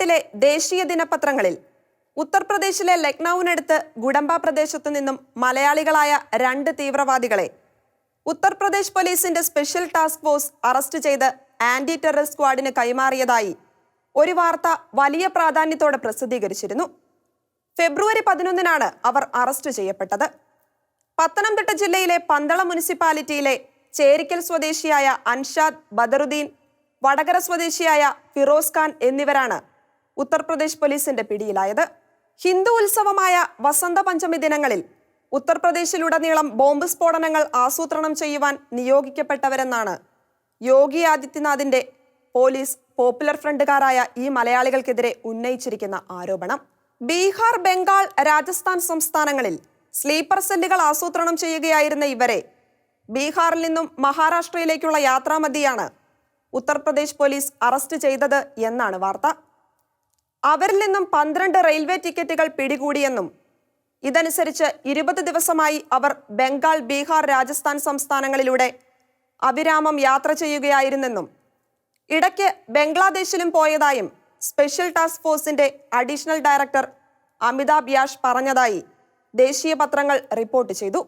തമിഴ്നാട്ടിലെ ദേശീയ ദിനപത്രങ്ങളിൽ ഉത്തർപ്രദേശിലെ ലക്നൌവിനടുത്ത് ഗുഡംബ പ്രദേശത്തു നിന്നും മലയാളികളായ 2 തീവ്രവാദികളെ ഉത്തർപ്രദേശ് പോലീസിന്റെ സ്പെഷ്യൽ ടാസ്ക് ഫോഴ്സ് അറസ്റ്റ് ചെയ്ത് ആന്റി ടെററിസ്റ്റ് സ്ക്വാഡിന് കൈമാറിയതായി ഒരു വാർത്ത വലിയ പ്രാധാന്യത്തോടെ പ്രസിദ്ധീകരിച്ചിരുന്നു. ഫെബ്രുവരി 11-നാണ് അവർ അറസ്റ്റ് ചെയ്യപ്പെട്ടത്. പത്തനംതിട്ട ജില്ലയിലെ പന്തളം മുനിസിപ്പാലിറ്റിയിലെ ചേരിക്കൽ സ്വദേശിയായ അൻഷാദ് ബദറുദ്ദീൻ, വടകര സ്വദേശിയായ ഫിറോസ് ഖാൻ എന്നിവരാണ് ഉത്തർപ്രദേശ് പോലീസിന്റെ പിടിയിലായത്. ഹിന്ദു ഉത്സവമായ വസന്ത പഞ്ചമി ദിനങ്ങളിൽ ഉത്തർപ്രദേശിലുടനീളം ബോംബ് സ്ഫോടനങ്ങൾ ആസൂത്രണം ചെയ്യുവാൻ നിയോഗിക്കപ്പെട്ടവരെന്നാണ് യോഗി ആദിത്യനാഥിന്റെ പോലീസ് പോപ്പുലർ ഫ്രണ്ടുകാരായ ഈ മലയാളികൾക്കെതിരെ ഉന്നയിച്ചിരിക്കുന്ന ആരോപണം. ബീഹാർ, ബംഗാൾ, രാജസ്ഥാൻ സംസ്ഥാനങ്ങളിൽ സ്ലീപ്പർ സെല്ലുകൾ ആസൂത്രണം ചെയ്യുകയായിരുന്ന ഇവരെ ബീഹാറിൽ നിന്നും മഹാരാഷ്ട്രയിലേക്കുള്ള യാത്രാമധ്യയാണ് ഉത്തർപ്രദേശ് പോലീസ് അറസ്റ്റ് ചെയ്തത് എന്നാണ് വാർത്ത. അവരിൽ നിന്നും 12 റെയിൽവേ ടിക്കറ്റുകൾ പിടികൂടിയെന്നും ഇതനുസരിച്ച് 20 ദിവസമായി അവർ ബംഗാൾ, ബീഹാർ, രാജസ്ഥാൻ സംസ്ഥാനങ്ങളിലൂടെ അവിരാമം യാത്ര ചെയ്യുകയായിരുന്നെന്നും ഇടയ്ക്ക് ബംഗ്ലാദേശിലും പോയതായും സ്പെഷ്യൽ ടാസ്ക് ഫോഴ്സിന്റെ അഡീഷണൽ ഡയറക്ടർ അമിതാഭ് യാഷ് പറഞ്ഞതായി ദേശീയ പത്രങ്ങൾ റിപ്പോർട്ട് ചെയ്തു.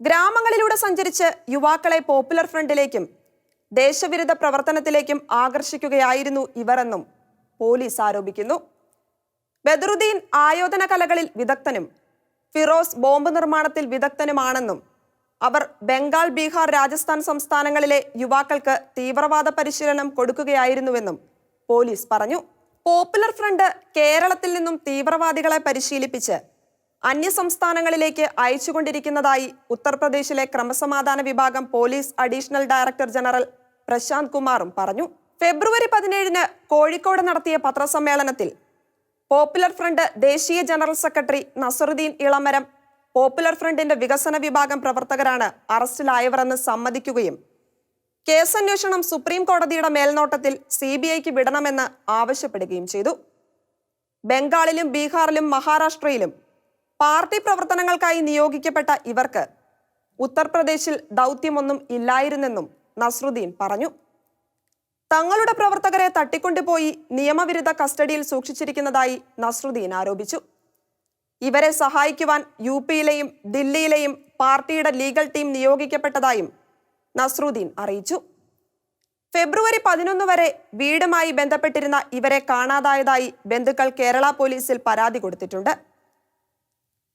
ഗ്രാമങ്ങളിലൂടെ സഞ്ചരിച്ച് യുവാക്കളെ പോപ്പുലർ ഫ്രണ്ടിലേക്കും ദേശവിരുദ്ധ പ്രവർത്തനത്തിലേക്കും ആകർഷിക്കുകയായിരുന്നു ഇവരെന്നും പോലീസ് ആരോപിക്കുന്നു. ബദറുദ്ദീൻ ആയോധന കലകളിൽ വിദഗ്ധനും ഫിറോസ് ബോംബ് നിർമ്മാണത്തിൽ വിദഗ്ധനുമാണെന്നും അവർ ബംഗാൾ, ബീഹാർ, രാജസ്ഥാൻ സംസ്ഥാനങ്ങളിലെ യുവാക്കൾക്ക് തീവ്രവാദ പരിശീലനം കൊടുക്കുകയായിരുന്നുവെന്നും പോലീസ് പറഞ്ഞു. പോപ്പുലർ ഫ്രണ്ട് കേരളത്തിൽ നിന്നും തീവ്രവാദികളെ പരിശീലിപ്പിച്ച് അന്യസംസ്ഥാനങ്ങളിലേക്ക് അയച്ചുകൊണ്ടിരിക്കുന്നതായി ഉത്തർപ്രദേശിലെ ക്രമസമാധാന വിഭാഗം police additional director general Prashanth കുമാറും പറഞ്ഞു. ഫെബ്രുവരി 17-ന് കോഴിക്കോട് നടത്തിയ പത്രസമ്മേളനത്തിൽ പോപ്പുലർ ഫ്രണ്ട് ദേശീയ ജനറൽ സെക്രട്ടറി നസറുദ്ദീൻ ഇളമരം പോപ്പുലർ ഫ്രണ്ടിന്റെ വികസന വിഭാഗം പ്രവർത്തകരാണ് അറസ്റ്റിലായവരെന്ന് സമ്മതിക്കുകയും കേസന്വേഷണം സുപ്രീം കോടതിയുടെ മേൽനോട്ടത്തിൽ CBIക്ക് വിടണമെന്ന് ആവശ്യപ്പെടുകയും ചെയ്തു. ബംഗാളിലും ബീഹാറിലും മഹാരാഷ്ട്രയിലും പാർട്ടി പ്രവർത്തനങ്ങൾക്കായി നിയോഗിക്കപ്പെട്ട ഇവർക്ക് ഉത്തർപ്രദേശിൽ ദൗത്യമൊന്നും ഇല്ലായിരുന്നെന്നും നസറുദ്ദീൻ പറഞ്ഞു. തങ്ങളുടെ പ്രവർത്തകരെ തട്ടിക്കൊണ്ടുപോയി നിയമവിരുദ്ധ കസ്റ്റഡിയിൽ സൂക്ഷിച്ചിരിക്കുന്നതായി നസറുദ്ദീൻ ആരോപിച്ചു. ഇവരെ സഹായിക്കുവാൻ UPയിലെയും ദില്ലിയിലെയും പാർട്ടിയുടെ ലീഗൽ ടീം നിയോഗിക്കപ്പെട്ടതായും നസറുദ്ദീൻ അറിയിച്ചു. ഫെബ്രുവരി 11 വരെ വീടുമായി ബന്ധപ്പെട്ടിരുന്ന ഇവരെ കാണാതായതായി ബന്ധുക്കൾ കേരള പോലീസിൽ പരാതി കൊടുത്തിട്ടുണ്ട്.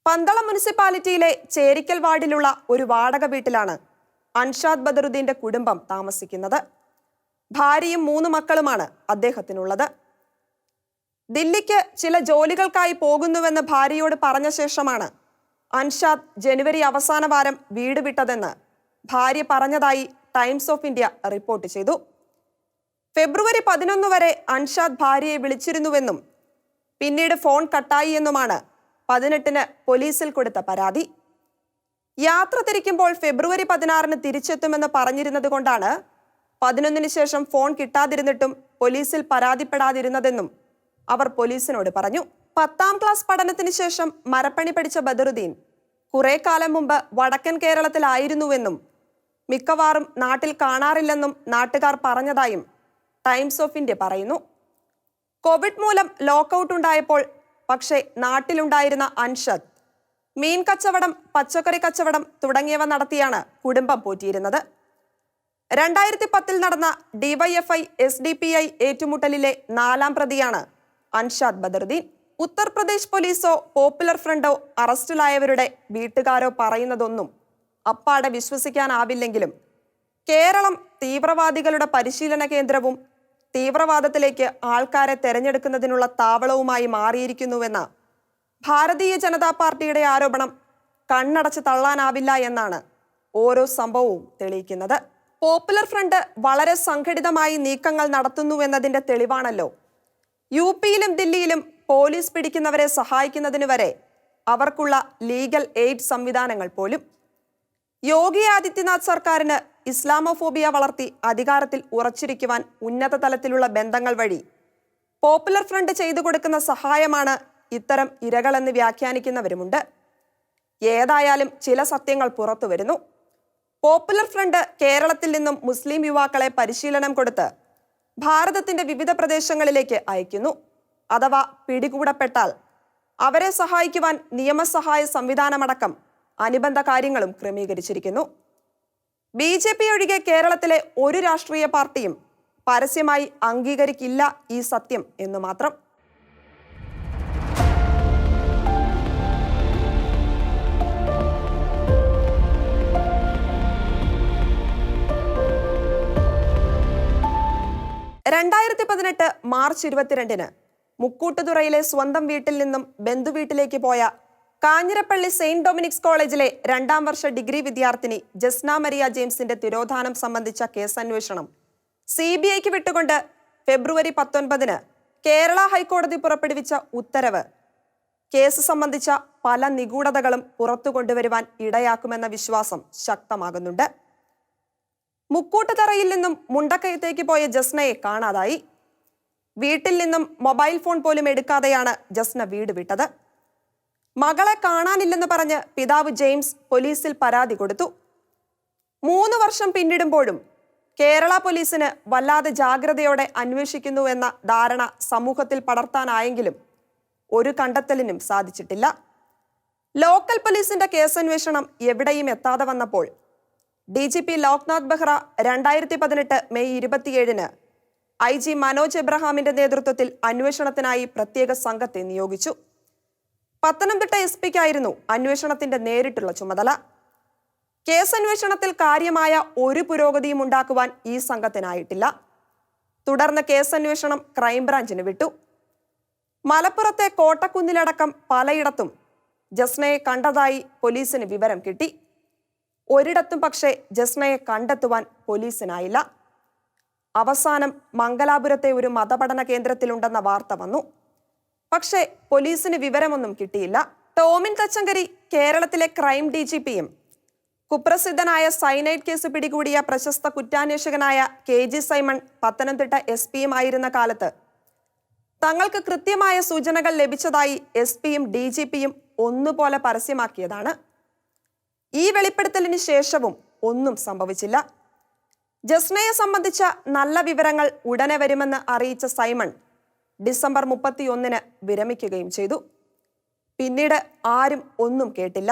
പന്തളം മുനിസിപ്പാലിറ്റിയിലെ ചേരിക്കൽ വാർഡിലുള്ള ഒരു വാടക വീട്ടിലാണ് അൻഷാദ് ബദറുദ്ദീന്റെ കുടുംബം താമസിക്കുന്നത്. ഭാര്യയും 3 മക്കളുമാണ് അദ്ദേഹത്തിനുള്ളത്. ദില്ലിക്ക് ചില ജോലികൾക്കായി പോകുന്നുവെന്ന് ഭാര്യയോട് പറഞ്ഞ ശേഷമാണ് അൻഷാദ് ജനുവരി അവസാന വാരം വീട് വിട്ടതെന്ന് ഭാര്യ പറഞ്ഞതായി ടൈംസ് ഓഫ് ഇന്ത്യ റിപ്പോർട്ട് ചെയ്തു. ഫെബ്രുവരി 11 വരെ അൻഷാദ് ഭാര്യയെ വിളിച്ചിരുന്നുവെന്നും പിന്നീട് ഫോൺ കട്ടായി എന്നുമാണ് 18-ന് പോലീസിൽ കൊടുത്ത പരാതി. യാത്ര തിരിക്കുമ്പോൾ ഫെബ്രുവരി 16-ന് തിരിച്ചെത്തുമെന്ന് പറഞ്ഞിരുന്നത് കൊണ്ടാണ് 11-ന് ശേഷം ഫോൺ കിട്ടാതിരുന്നിട്ടും പോലീസിൽ പരാതിപ്പെടാതിരുന്നതെന്നും അവർ പോലീസിനോട് പറഞ്ഞു. 10ാം ക്ലാസ് പഠനത്തിന് ശേഷം മരപ്പണി പഠിച്ച ബദറുദ്ദീൻ കുറെ കാലം മുമ്പ് വടക്കൻ കേരളത്തിലായിരുന്നുവെന്നും മിക്കവാറും നാട്ടിൽ കാണാറില്ലെന്നും നാട്ടുകാർ പറഞ്ഞതായും ടൈംസ് ഓഫ് ഇന്ത്യ പറയുന്നു. കോവിഡ് മൂലം ലോക്കൌട്ട് ഉണ്ടായപ്പോൾ പക്ഷേ നാട്ടിലുണ്ടായിരുന്ന അൻഷാദ് മീൻ കച്ചവടം, പച്ചക്കറി കച്ചവടം തുടങ്ങിയവ നടത്തിയാണ് കുടുംബം പോറ്റിയിരുന്നത്. 2010-ൽ നടന്ന DYFI SDPI ഏറ്റുമുട്ടലിലെ 4ാം പ്രതിയാണ് അൻഷാദ് ബദറുദ്ദീൻ. ഉത്തർപ്രദേശ് പോലീസോ പോപ്പുലർ ഫ്രണ്ടോ അറസ്റ്റിലായവരുടെ വീട്ടുകാരോ പറയുന്നതൊന്നും അപ്പാടെ വിശ്വസിക്കാനാവില്ലെങ്കിലും കേരളം തീവ്രവാദികളുടെ പരിശീലന കേന്ദ്രവും തീവ്രവാദത്തിലേക്ക് ആൾക്കാരെ തെരഞ്ഞെടുക്കുന്നതിനുള്ള താവളവുമായി മാറിയിരിക്കുന്നുവെന്ന ഭാരതീയ ജനതാ പാർട്ടിയുടെ ആരോപണം കണ്ണടച്ച് തള്ളാനാവില്ല എന്നാണ് ഓരോ സംഭവവും തെളിയിക്കുന്നത്. പോപ്പുലർ ഫ്രണ്ട് വളരെ സംഘടിതമായി നീക്കങ്ങൾ നടത്തുന്നുവെന്നതിന്റെ തെളിവാണല്ലോ UPയിലും ദില്ലിയിലും പോലീസ് പിടിക്കുന്നവരെ സഹായിക്കുന്നതിന് വരെ അവർക്കുള്ള ലീഗൽ എയ്ഡ് സംവിധാനങ്ങൾ പോലും. യോഗി ആദിത്യനാഥ് സർക്കാരിന് ഇസ്ലാമോഫോബിയ വളർത്തി അധികാരത്തിൽ ഉറച്ചിരിക്കുവാൻ ഉന്നത തലത്തിലുള്ള ബന്ധങ്ങൾ വഴി പോപ്പുലർ ഫ്രണ്ട് ചെയ്തു കൊടുക്കുന്ന സഹായമാണ് ഇത്തരം ഇരകളെന്ന് വ്യാഖ്യാനിക്കുന്നവരുമുണ്ട്. ഏതായാലും ചില സത്യങ്ങൾ പുറത്തു വരുന്നു. പോപ്പുലർ ഫ്രണ്ട് കേരളത്തിൽ നിന്നും മുസ്ലിം യുവാക്കളെ പരിശീലനം കൊടുത്ത് ഭാരതത്തിന്റെ വിവിധ പ്രദേശങ്ങളിലേക്ക് അയക്കുന്നു. അഥവാ പിടികൂടപ്പെട്ടാൽ അവരെ സഹായിക്കുവാൻ നിയമസഹായ സംവിധാനമടക്കം അനുബന്ധ കാര്യങ്ങളും ക്രമീകരിച്ചിരിക്കുന്നു. BJP ഒഴികെ കേരളത്തിലെ ഒരു രാഷ്ട്രീയ പാർട്ടിയും പരസ്യമായി അംഗീകരിക്കില്ല ഈ സത്യം എന്ന് മാത്രം. മാർച്ച് 22 മുക്കൂട്ടുതുറയിലെ സ്വന്തം വീട്ടിൽ നിന്നും ബന്ധുവീട്ടിലേക്ക് പോയ കാഞ്ഞിരപ്പള്ളി സെയിന്റ് ഡൊമിനിക്സ് കോളേജിലെ 2ാം വർഷ ഡിഗ്രി വിദ്യാർത്ഥിനി ജസ്ന മരിയ ജെയിംസിന്റെ തിരോധാനം സംബന്ധിച്ച കേസന്വേഷണം CBIക്ക് വിട്ടുകൊണ്ട് ഫെബ്രുവരി 19 കേരള ഹൈക്കോടതി പുറപ്പെടുവിച്ച ഉത്തരവ് കേസ് സംബന്ധിച്ച പല നിഗൂഢതകളും പുറത്തു കൊണ്ടുവരുവാൻ ഇടയാക്കുമെന്ന വിശ്വാസം ശക്തമാകുന്നുണ്ട്. മുക്കൂട്ടുതറയിൽ നിന്നും മുണ്ടക്കയത്തേക്ക് പോയ ജസ്നയെ കാണാതായി. വീട്ടിൽ നിന്നും മൊബൈൽ ഫോൺ പോലും എടുക്കാതെയാണ് ജസ്ന വീട് വിട്ടത്. മകളെ കാണാനില്ലെന്ന് പറഞ്ഞ് പിതാവ് ജെയിംസ് പോലീസിൽ പരാതി കൊടുത്തു. 3 വർഷം പിന്നിടുമ്പോഴും കേരള പോലീസിന് വല്ലാതെ ജാഗ്രതയോടെ അന്വേഷിക്കുന്നുവെന്ന ധാരണ സമൂഹത്തിൽ പടർത്താനായെങ്കിലും ഒരു കണ്ടെത്തലിനും സാധിച്ചിട്ടില്ല. ലോക്കൽ പോലീസിന്റെ കേസന്വേഷണം എവിടെയും എത്താതെ വന്നപ്പോൾ DGP Loknath Behera 2018 May 27 IG Manoj എബ്രഹാമിന്റെ നേതൃത്വത്തിൽ അന്വേഷണത്തിനായി പ്രത്യേക സംഘത്തെ നിയോഗിച്ചു. പത്തനംതിട്ട SP-ക്കായിരുന്നു അന്വേഷണത്തിന്റെ നേരിട്ടുള്ള ചുമതല. കേസന്വേഷണത്തിൽ കാര്യമായ ഒരു പുരോഗതിയും ഉണ്ടാക്കുവാൻ ഈ സംഘത്തിനായിട്ടില്ല. തുടർന്ന് കേസന്വേഷണം ക്രൈംബ്രാഞ്ചിന് വിട്ടു. മലപ്പുറത്തെ കോട്ടക്കുന്നിലടക്കം പലയിടത്തും ജസ്നയെ കണ്ടതായി പോലീസിന് വിവരം കിട്ടി. ഒരിടത്തും പക്ഷേ ജസ്നയെ കണ്ടെത്തുവാൻ പോലീസിനായില്ല. അവസാനം മംഗലാപുരത്തെ ഒരു മതപഠന കേന്ദ്രത്തിലുണ്ടെന്ന വാർത്ത വന്നു. പക്ഷേ പോലീസിന് വിവരമൊന്നും കിട്ടിയില്ല. ടോമിൻ തച്ചങ്കരി കേരളത്തിലെ ക്രൈം DGP-യും കുപ്രസിദ്ധനായ സൈനൈഡ് കേസ് പിടികൂടിയ പ്രശസ്ത കുറ്റാന്വേഷകനായ KG സൈമൺ പത്തനംതിട്ട SP-യും ആയിരുന്ന കാലത്ത് തങ്ങൾക്ക് കൃത്യമായ സൂചനകൾ ലഭിച്ചതായി SP-യും DGP-യും ഒന്നുപോലെ പരസ്യമാക്കിയതാണ്. ഈ വെളിപ്പെടുത്തലിന് ശേഷവും ഒന്നും സംഭവിച്ചില്ല. ജസ്നയെ സംബന്ധിച്ച നല്ല വിവരങ്ങൾ ഉടനെ വരുമെന്ന് അറിയിച്ച സൈമൺ ഡിസംബർ 31 വിരമിക്കുകയും ചെയ്തു. പിന്നീട് ആരും ഒന്നും കേട്ടില്ല.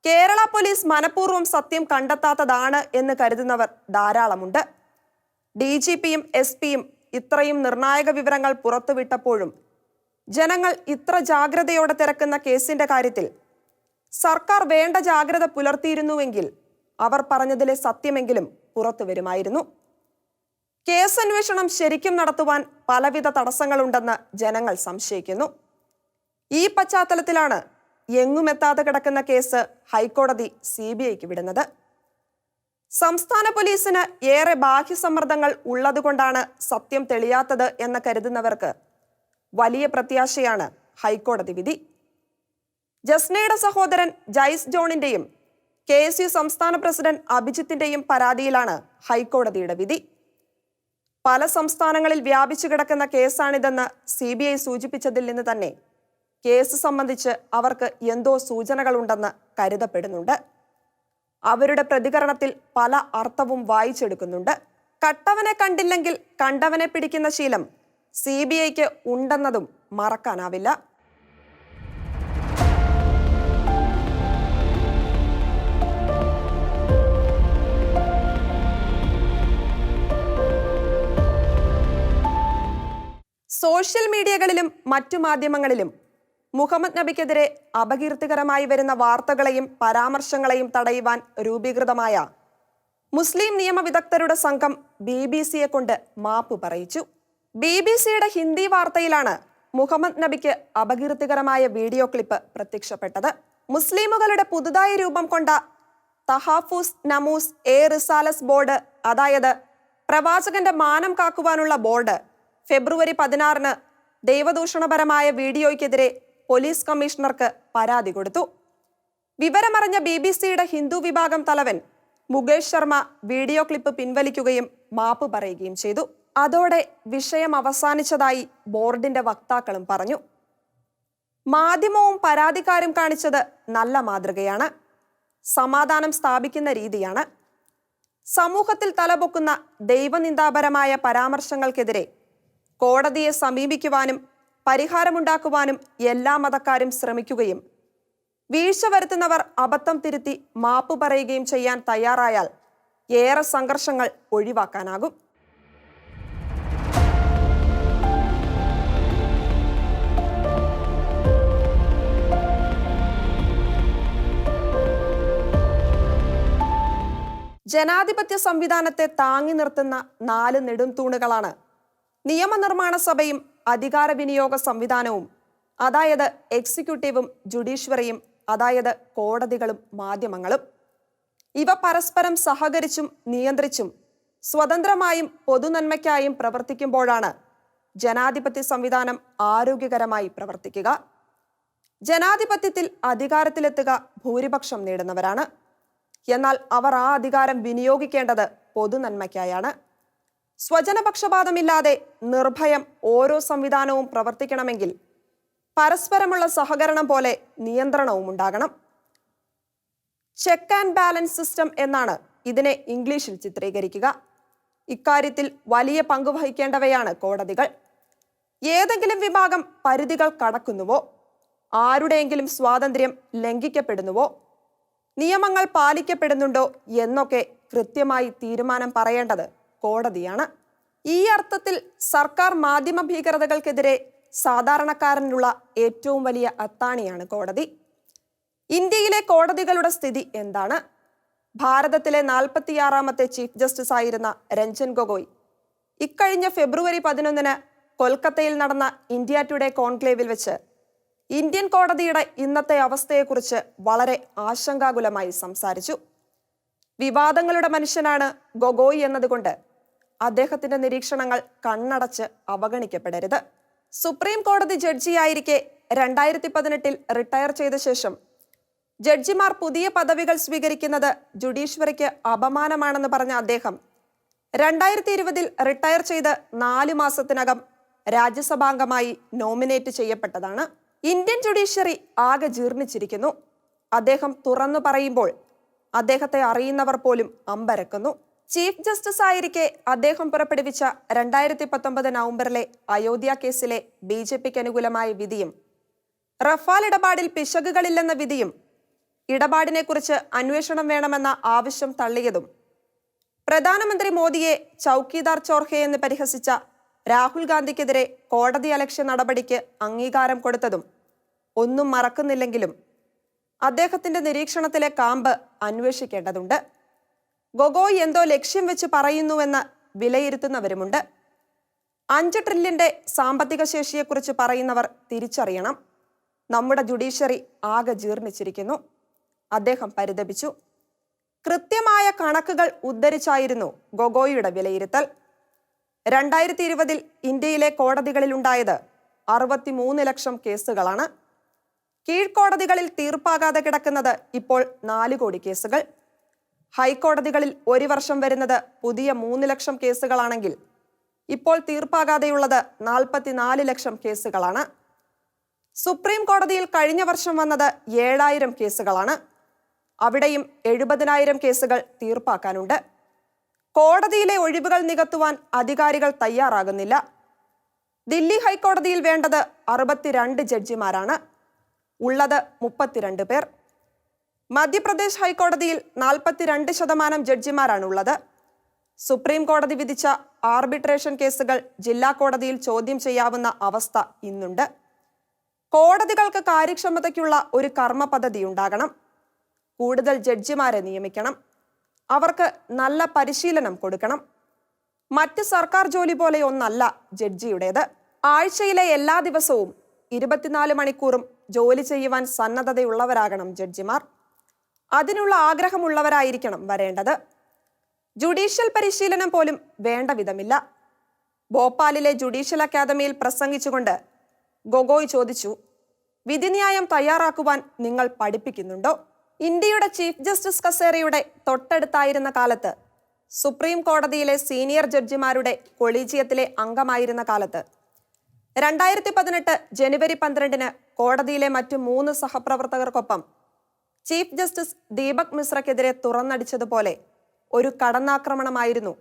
കേരള പോലീസ് മനഃപൂർവ്വം സത്യം കണ്ടെത്താത്തതാണ് എന്ന് കരുതുന്നവർ ധാരാളമുണ്ട്. DGP-യും SP-യും ഇത്രയും നിർണായക വിവരങ്ങൾ പുറത്തുവിട്ടപ്പോഴും ജനങ്ങൾ ഇത്ര ജാഗ്രതയോടെ തിരക്കുന്ന കേസിന്റെ കാര്യത്തിൽ സർക്കാർ വേണ്ട ജാഗ്രത പുലർത്തിയിരുന്നുവെങ്കിൽ അവർ പറഞ്ഞതിലെ സത്യമെങ്കിലും പുറത്തു വരുമായിരുന്നു. കേസന്വേഷണം ശരിക്കും നടത്തുവാൻ പലവിധ തടസ്സങ്ങളുണ്ടെന്ന് ജനങ്ങൾ സംശയിക്കുന്നു. ഈ പശ്ചാത്തലത്തിലാണ് എങ്ങുമെത്താതെ കിടക്കുന്ന കേസ് ഹൈക്കോടതി CBIക്ക് വിടുന്നത്. സംസ്ഥാന പോലീസിന് ഏറെ ബാഹ്യസമ്മർദ്ദങ്ങൾ ഉള്ളതുകൊണ്ടാണ് സത്യം തെളിയാത്തത് എന്ന് കരുതുന്നവർക്ക് വലിയ പ്രത്യാശയാണ് ഹൈക്കോടതി വിധി. ജസ്നയുടെ സഹോദരൻ ജൈസ് ജോണിന്റെയും KSU സംസ്ഥാന പ്രസിഡന്റ് അഭിജിത്തിന്റെയും പരാതിയിലാണ് ഹൈക്കോടതിയുടെ വിധി. പല സംസ്ഥാനങ്ങളിൽ വ്യാപിച്ചു കിടക്കുന്ന കേസാണിതെന്ന് CBI സൂചിപ്പിച്ചതിൽ നിന്ന് തന്നെ കേസ് സംബന്ധിച്ച് അവർക്ക് എന്തോ സൂചനകളുണ്ടെന്ന് കരുതപ്പെടുന്നുണ്ട്. അവരുടെ പ്രതികരണത്തിൽ പല അർത്ഥവും വായിച്ചെടുക്കുന്നുണ്ട്. കട്ടവനെ കണ്ടില്ലെങ്കിൽ കണ്ടവനെ പിടിക്കുന്ന ശീലം CBIക്ക് ഉണ്ടെന്നതും മറക്കാനാവില്ല. സോഷ്യൽ മീഡിയകളിലും മറ്റു മാധ്യമങ്ങളിലും മുഹമ്മദ് നബിക്കെതിരെ അപകീർത്തികരമായി വരുന്ന വാർത്തകളെയും പരാമർശങ്ങളെയും തടയുവാൻ രൂപീകൃതമായ മുസ്ലിം നിയമവിദഗ്ധരുടെ സംഘം BBC-യെ കൊണ്ട് മാപ്പ് പറയിച്ചു. BBC-യുടെ ഹിന്ദി വാർത്തയിലാണ് മുഹമ്മദ് നബിക്ക് അപകീർത്തികരമായ വീഡിയോ ക്ലിപ്പ് പ്രത്യക്ഷപ്പെട്ടത്. മുസ്ലിമുകളുടെ പുതുതായി രൂപം കൊണ്ട തഹാഫുസ് നമൂസ് റിസാലസ് ബോർഡ്, അതായത് പ്രവാചകന്റെ മാനം കാക്കുവാനുള്ള ബോർഡ്, ഫെബ്രുവരി 16 ദൈവദൂഷണപരമായ വീഡിയോയ്ക്കെതിരെ പോലീസ് കമ്മീഷണർക്ക് പരാതി കൊടുത്തു. വിവരമറിഞ്ഞ BBC-യുടെ ഹിന്ദു വിഭാഗം തലവൻ മുകേഷ് ശർമ്മ വീഡിയോ ക്ലിപ്പ് പിൻവലിക്കുകയും മാപ്പ് പറയുകയും ചെയ്തു. അതോടെ വിഷയം അവസാനിച്ചതായി ബോർഡിന്റെ വക്താക്കളും പറഞ്ഞു. മാധ്യമവും പരാതിക്കാരും കാണിച്ചത് നല്ല മാതൃകയാണ്, സമാധാനം സ്ഥാപിക്കുന്ന രീതിയാണ്. സമൂഹത്തിൽ തലപൊക്കുന്ന ദൈവനിന്ദാപരമായ പരാമർശങ്ങൾക്കെതിരെ കോടതിയെ സമീപിക്കുവാനും പരിഹാരമുണ്ടാക്കുവാനും എല്ലാ മതക്കാരും ശ്രമിക്കുകയും വീഴ്ച വരുത്തുന്നവർ അബദ്ധം തിരുത്തി മാപ്പ് പറയുകയും ചെയ്യാൻ തയ്യാറായാൽ ഏറെ സംഘർഷങ്ങൾ ഒഴിവാക്കാനാകും. ജനാധിപത്യ സംവിധാനത്തെ താങ്ങി നിർത്തുന്ന 4 നെടുംതൂണുകളാണ് നിയമനിർമ്മാണ സഭയും അധികാര വിനിയോഗ സംവിധാനവും, അതായത് എക്സിക്യൂട്ടീവും ജുഡീഷ്യറിയും, അതായത് കോടതികളും മാധ്യമങ്ങളും. ഇവ പരസ്പരം സഹകരിച്ചും നിയന്ത്രിച്ചും സ്വതന്ത്രമായും പൊതുനന്മയ്ക്കായും പ്രവർത്തിക്കുമ്പോഴാണ് ജനാധിപത്യ സംവിധാനം ആരോഗ്യകരമായി പ്രവർത്തിക്കുക. ജനാധിപത്യത്തിൽ അധികാരത്തിലെത്തുക ഭൂരിപക്ഷം നേടുന്നവരാണ്. എന്നാൽ അവർ ആ അധികാരം വിനിയോഗിക്കേണ്ടത് പൊതുനന്മയ്ക്കായാണ്. സ്വജനപക്ഷപാതമില്ലാതെ നിർഭയം ഓരോ സംവിധാനവും പ്രവർത്തിക്കണമെങ്കിൽ പരസ്പരമുള്ള സഹകരണം പോലെ നിയന്ത്രണവും ഉണ്ടാകണം. ചെക്ക് ആൻഡ് ബാലൻസ് സിസ്റ്റം എന്നാണ് ഇതിനെ ഇംഗ്ലീഷിൽ ചിത്രീകരിക്കുക. ഇക്കാര്യത്തിൽ വലിയ പങ്ക് വഹിക്കേണ്ടവയാണ് കോടതികൾ. ഏതെങ്കിലും വിഭാഗം പരിധികൾ കടക്കുന്നുവോ, ആരുടെയെങ്കിലും സ്വാതന്ത്ര്യം ലംഘിക്കപ്പെടുന്നുവോ, നിയമങ്ങൾ പാലിക്കപ്പെടുന്നുണ്ടോ എന്നൊക്കെ കൃത്യമായി തീരുമാനം പറയേണ്ടത് കോടതിയാണ്. ഈ അർത്ഥത്തിൽ സർക്കാർ മാധ്യമ ഭീകരതകൾക്കെതിരെ സാധാരണക്കാരനുള്ള ഏറ്റവും വലിയ അത്താണിയാണ് കോടതി. ഇന്ത്യയിലെ കോടതികളുടെ സ്ഥിതി എന്താണ്? ഭാരതത്തിലെ 46ാമത്തെ ചീഫ് ജസ്റ്റിസ് ആയിരുന്ന രഞ്ജൻ ഗൊഗോയ് ഇക്കഴിഞ്ഞ ഫെബ്രുവരി 11 കൊൽക്കത്തയിൽ നടന്ന ഇന്ത്യ ടുഡേ കോൺക്ലേവിൽ വെച്ച് ഇന്ത്യൻ കോടതിയുടെ ഇന്നത്തെ അവസ്ഥയെക്കുറിച്ച് വളരെ ആശങ്കാകുലമായി സംസാരിച്ചു. വിവാദങ്ങളുടെ മനുഷ്യനാണ് ഗൊഗോയ് എന്നതുകൊണ്ട് അദ്ദേഹത്തിന്റെ നിരീക്ഷണങ്ങൾ കണ്ണടച്ച് അവഗണിക്കപ്പെടരുത്. സുപ്രീം കോടതി ജഡ്ജിയായിരിക്കെ 2018 റിട്ടയർ ചെയ്ത ശേഷം ജഡ്ജിമാർ പുതിയ പദവികൾ സ്വീകരിക്കുന്നത് ജുഡീഷ്യറിക്ക് അപമാനമാണെന്ന് പറഞ്ഞ അദ്ദേഹം 2020 റിട്ടയർ ചെയ്ത് 4 മാസത്തിനകം രാജ്യസഭാംഗമായി നോമിനേറ്റ് ചെയ്യപ്പെട്ടതാണ്. ഇന്ത്യൻ ജുഡീഷ്യറി ആകെ ജീർണിച്ചിരിക്കുന്നു. അദ്ദേഹം തുറന്നു പറയുമ്പോൾ അദ്ദേഹത്തെ അറിയുന്നവർ പോലും അമ്പരക്കുന്നു. ചീഫ് ജസ്റ്റിസ് ആയിരിക്കെ അദ്ദേഹം പുറപ്പെടുവിച്ച 2019 നവംബറിലെ അയോധ്യ കേസിലെ BJPക്ക് അനുകൂലമായ വിധിയും, റഫാൽ ഇടപാടിൽ പിശകുകളില്ലെന്ന വിധിയും, ഇടപാടിനെക്കുറിച്ച് അന്വേഷണം വേണമെന്ന ആവശ്യം തള്ളിയതും, പ്രധാനമന്ത്രി മോദിയെ ചൌക്കിദാർ ചോർഹെ എന്ന് പരിഹസിച്ച രാഹുൽ ഗാന്ധിക്കെതിരെ കോടതി അലക്ഷ്യ നടപടിക്ക് അംഗീകാരം കൊടുത്തതും ഒന്നും മറക്കുന്നില്ലെങ്കിലും അദ്ദേഹത്തിന്റെ നിരീക്ഷണത്തിലെ കാമ്പ് അന്വേഷിക്കേണ്ടതുണ്ട്. ഗൊഗോയ് എന്തോ ലക്ഷ്യം വെച്ച് പറയുന്നുവെന്ന് വിലയിരുത്തുന്നവരുമുണ്ട്. 5 ട്രില്യന്റെ സാമ്പത്തിക ശേഷിയെക്കുറിച്ച് പറയുന്നവർ തിരിച്ചറിയണം, നമ്മുടെ ജുഡീഷ്യറി ആകെ ജീർണിച്ചിരിക്കുന്നു. അദ്ദേഹം പരിതപിച്ചു. കൃത്യമായ കണക്കുകൾ ഉദ്ധരിച്ചായിരുന്നു ഗൊഗോയിയുടെ വിലയിരുത്തൽ. 2020 ഇന്ത്യയിലെ കോടതികളിൽ ഉണ്ടായത് 63 ലക്ഷം കേസുകളാണ്. കീഴ്ക്കോടതികളിൽ തീർപ്പാകാതെ കിടക്കുന്നത് ഇപ്പോൾ 4 കോടി കേസുകൾ. ഹൈക്കോടതികളിൽ 1 വർഷം വരുന്നത് പുതിയ 3 ലക്ഷം കേസുകളാണെങ്കിൽ ഇപ്പോൾ തീർപ്പാകാതെയുള്ളത് 44 ലക്ഷം കേസുകളാണ്. സുപ്രീം കോടതിയിൽ കഴിഞ്ഞ വർഷം വന്നത് 7000 കേസുകളാണ്. അവിടെയും 70,000 കേസുകൾ തീർപ്പാക്കാനുണ്ട്. കോടതിയിലെ ഒഴിവുകൾ നികത്തുവാൻ അധികാരികൾ തയ്യാറാകുന്നില്ല. ദില്ലി ഹൈക്കോടതിയിൽ വേണ്ടത് 62 ജഡ്ജിമാരാണ്. ഉള്ളത് 32 പേർ. മധ്യപ്രദേശ് ഹൈക്കോടതിയിൽ 42% ജഡ്ജിമാരാണുള്ളത്. സുപ്രീം കോടതി വിധിച്ച ആർബിട്രേഷൻ കേസുകൾ ജില്ലാ കോടതിയിൽ ചോദ്യം ചെയ്യാവുന്ന അവസ്ഥ ഇന്നുണ്ട്. കോടതികൾക്ക് കാര്യക്ഷമതയ്ക്കുള്ള ഒരു കർമ്മ പദ്ധതി ഉണ്ടാകണം. കൂടുതൽ ജഡ്ജിമാരെ നിയമിക്കണം. അവർക്ക് നല്ല പരിശീലനം കൊടുക്കണം. മറ്റ് സർക്കാർ ജോലി പോലെ ഒന്നല്ല ജഡ്ജിയുടേത്. ആഴ്ചയിലെ എല്ലാ ദിവസവും 24 മണിക്കൂറും ജോലി ചെയ്യുവാൻ സന്നദ്ധതയുള്ളവരാകണം ജഡ്ജിമാർ. അതിനുള്ള ആഗ്രഹമുള്ളവരായിരിക്കണം വരേണ്ടത്. ജുഡീഷ്യൽ പരിശീലനം പോലും വേണ്ട വിധമില്ല. ഭോപ്പാലിലെ ജുഡീഷ്യൽ അക്കാദമിയിൽ പ്രസംഗിച്ചുകൊണ്ട് ഗൊഗോയ് ചോദിച്ചു, വിധിന്യായം തയ്യാറാക്കുവാൻ നിങ്ങൾ പഠിപ്പിക്കുന്നുണ്ടോ? ഇന്ത്യയുടെ ചീഫ് ജസ്റ്റിസ് കസേരയുടെ തൊട്ടടുത്തായിരുന്ന കാലത്ത്, സുപ്രീം കോടതിയിലെ സീനിയർ ജഡ്ജിമാരുടെ കൊളീജിയത്തിലെ അംഗമായിരുന്ന കാലത്ത് 2018 ജനുവരി 12 കോടതിയിലെ മറ്റു 3 സഹപ്രവർത്തകർക്കൊപ്പം ചീഫ് ജസ്റ്റിസ് ദീപക് മിശ്രയ്ക്കെതിരെ തുറന്നടിച്ചതുപോലെ ഒരു കടന്നാക്രമണമായിരുന്നു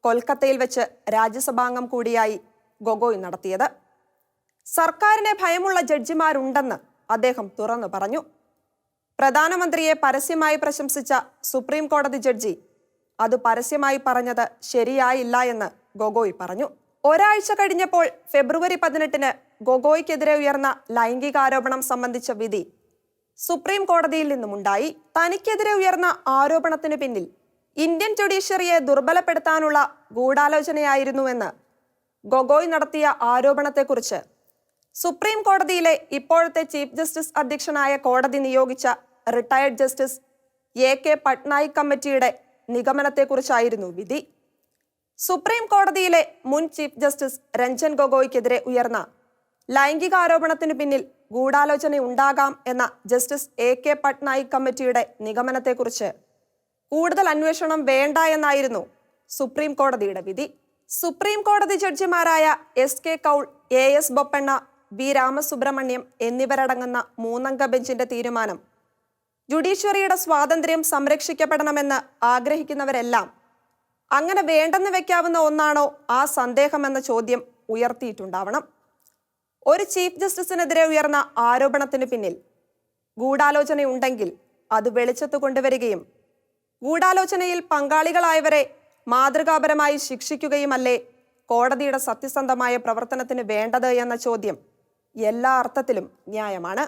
കൊൽക്കത്തയിൽ വെച്ച് രാജ്യസഭാംഗം കൂടിയായി ഗൊഗോയ് നടത്തിയത്. സർക്കാരിനെ ഭയമുള്ള ജഡ്ജിമാരുണ്ടെന്ന് അദ്ദേഹം തുറന്നു പറഞ്ഞു. പ്രധാനമന്ത്രിയെ പരസ്യമായി പ്രശംസിച്ച സുപ്രീം കോടതി ജഡ്ജി അത് പരസ്യമായി പറഞ്ഞത് ശരിയായില്ല എന്ന് ഗൊഗോയ് പറഞ്ഞു. ഒരാഴ്ച കഴിഞ്ഞപ്പോൾ ഫെബ്രുവരി 18-ന് ഗൊഗോയ്ക്കെതിരെ ഉയർന്ന ലൈംഗികാരോപണം സംബന്ധിച്ച വിധി സുപ്രീം കോടതിയിൽ നിന്നുമുണ്ടായി. തനിക്കെതിരെ ഉയർന്ന ആരോപണത്തിന് പിന്നിൽ ഇന്ത്യൻ ജുഡീഷ്യറിയെ ദുർബലപ്പെടുത്താനുള്ള ഗൂഢാലോചനയായിരുന്നുവെന്ന് ഗൊഗോയ് നടത്തിയ ആരോപണത്തെക്കുറിച്ച് സുപ്രീം കോടതിയിലെ ഇപ്പോഴത്തെ ചീഫ് ജസ്റ്റിസ് അധ്യക്ഷനായ കോടതി നിയോഗിച്ച റിട്ടയർഡ് ജസ്റ്റിസ് AK പട്നായിക് കമ്മിറ്റിയുടെ നിഗമനത്തെക്കുറിച്ചായിരുന്നു വിധി. സുപ്രീം കോടതിയിലെ മുൻ ചീഫ് ജസ്റ്റിസ് രഞ്ജൻ ഗൊഗോയ്ക്കെതിരെ ഉയർന്ന ലൈംഗികാരോപണത്തിനു പിന്നിൽ ഗൂഢാലോചനയുണ്ടാകാം എന്ന ജസ്റ്റിസ് AK പട്നായിക് കമ്മിറ്റിയുടെ നിഗമനത്തെക്കുറിച്ച് കൂടുതൽ അന്വേഷണം വേണ്ട എന്നായിരുന്നു സുപ്രീം കോടതിയുടെ വിധി. സുപ്രീം കോടതി ജഡ്ജിമാരായ SK Kaul, AS Bopanna, V Ramasubramaniam എന്നിവരടങ്ങുന്ന 3-അംഗ ബെഞ്ചിന്റെ തീരുമാനം ജുഡീഷ്യറിയുടെ സ്വാതന്ത്ര്യം സംരക്ഷിക്കപ്പെടണമെന്ന് ആഗ്രഹിക്കുന്നവരെല്ലാം അങ്ങനെ വേണ്ടെന്ന് വെക്കാവുന്ന ഒന്നാണോ ആ സന്ദേഹമെന്ന ചോദ്യം ഉയർത്തിയിട്ടുണ്ടാവണം. ഒരു ചീഫ് ജസ്റ്റിസിനെതിരെ ഉയർന്ന ആരോപണത്തിന് പിന്നിൽ ഗൂഢാലോചനയുണ്ടെങ്കിൽ അത് വെളിച്ചത്ത് കൊണ്ടുവരികയും ഗൂഢാലോചനയിൽ പങ്കാളികളായവരെ മാതൃകാപരമായി ശിക്ഷിക്കുകയുമല്ലേ കോടതിയുടെ സത്യസന്ധമായ പ്രവർത്തനത്തിന് വേണ്ടത് എന്ന ചോദ്യം എല്ലാ അർത്ഥത്തിലും ന്യായമാണ്.